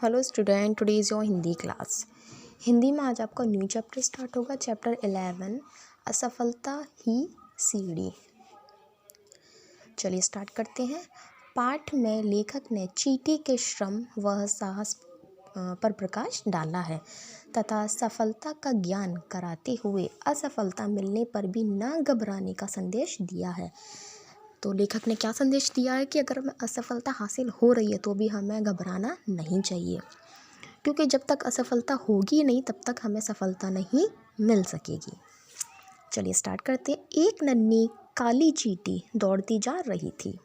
Hello student, today is your Hindi class. Hindi में आज आपका न्यू चैप्टर स्टार्ट होगा, चैप्टर 11 असफलता ही सीढ़ी। चलिए स्टार्ट करते हैं। पाठ में लेखक ने चींटी के श्रम व साहस पर प्रकाश डाला है तथा सफलता का ज्ञान कराते हुए असफलता मिलने पर भी न घबराने का संदेश दिया है। तो लेखक ने क्या संदेश दिया है कि अगर हमें असफलता हासिल हो रही है तो भी हमें घबराना नहीं चाहिए, क्योंकि जब तक असफलता होगी नहीं तब तक हमें सफलता नहीं मिल सकेगी। चलिए स्टार्ट करते हैं। एक नन्ही काली चींटी दौड़ती जा रही थी।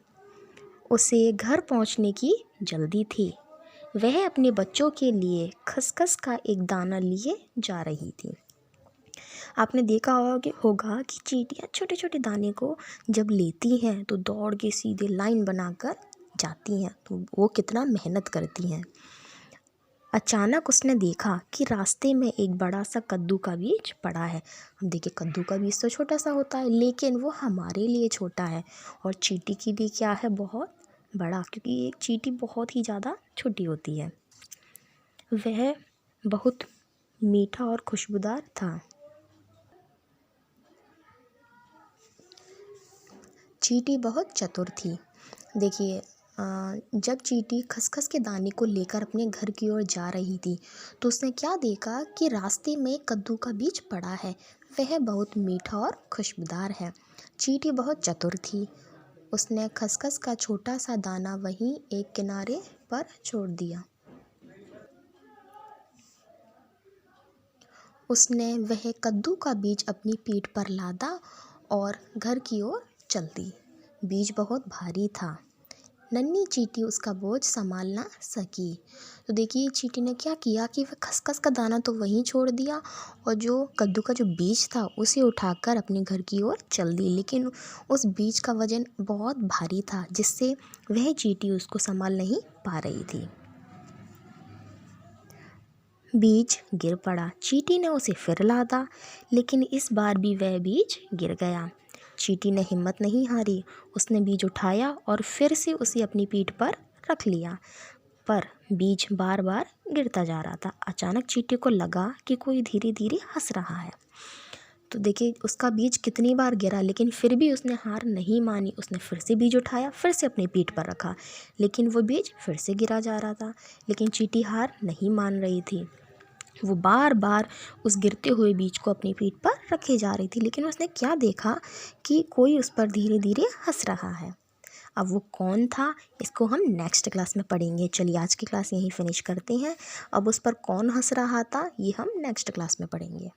उसे घर पहुंचने की जल्दी थी। वह अपने बच्चों के लिए खसखस का एक दाना लिए जा रही थी। आपने देखा होगा कि चींटियाँ छोटे छोटे दाने को जब लेती हैं तो दौड़ के सीधे लाइन बनाकर जाती हैं, तो वो कितना मेहनत करती हैं। अचानक उसने देखा कि रास्ते में एक बड़ा सा कद्दू का बीज पड़ा है। हम देखिए, कद्दू का बीज तो छोटा सा होता है, लेकिन वो हमारे लिए छोटा है और चींटी के लिए क्या है, बहुत बड़ा, क्योंकि एक चींटी बहुत ही ज़्यादा छोटी होती है। वह बहुत मीठा और खुशबूदार था। चींटी बहुत चतुर थी। देखिए, जब चींटी खसखस के दाने को लेकर अपने घर की ओर जा रही थी तो उसने क्या देखा कि रास्ते में कद्दू का बीज पड़ा है। वह बहुत मीठा और खुशबूदार है। चींटी बहुत चतुर थी। उसने खसखस का छोटा सा दाना वहीं एक किनारे पर छोड़ दिया। उसने वह कद्दू का बीज अपनी पीठ पर लादा और घर की ओर चल दी। बीज बहुत भारी था। नन्ही चींटी उसका बोझ संभाल ना सकी। तो देखिए, चींटी ने क्या किया कि वह खसखस का दाना तो वहीं छोड़ दिया और जो कद्दू का जो बीज था उसे उठाकर अपने घर की ओर चल दी, लेकिन उस बीज का वजन बहुत भारी था, जिससे वह चींटी उसको संभाल नहीं पा रही थी। बीज गिर पड़ा। चींटी ने उसे फिर लादा, लेकिन इस बार भी वह बीज गिर गया। चींटी ने हिम्मत नहीं हारी। उसने बीज उठाया और फिर से उसे अपनी पीठ पर रख लिया, पर बीज बार बार गिरता जा रहा था। अचानक चींटी को लगा कि कोई धीरे धीरे हंस रहा है। तो देखिए, उसका बीज कितनी बार गिरा, लेकिन फिर भी उसने हार नहीं मानी। उसने फिर से बीज उठाया, फिर से अपनी पीठ पर रखा, लेकिन वो बीज फिर से गिरा जा रहा था। लेकिन चींटी हार नहीं मान रही थी। वो बार बार उस गिरते हुए बीज को अपनी पीठ पर रखे जा रही थी, लेकिन उसने क्या देखा कि कोई उस पर धीरे धीरे हंस रहा है। अब वो कौन था, इसको हम नेक्स्ट क्लास में पढ़ेंगे। चलिए आज की क्लास यहीं फिनिश करते हैं। अब उस पर कौन हंस रहा था ये हम नेक्स्ट क्लास में पढ़ेंगे।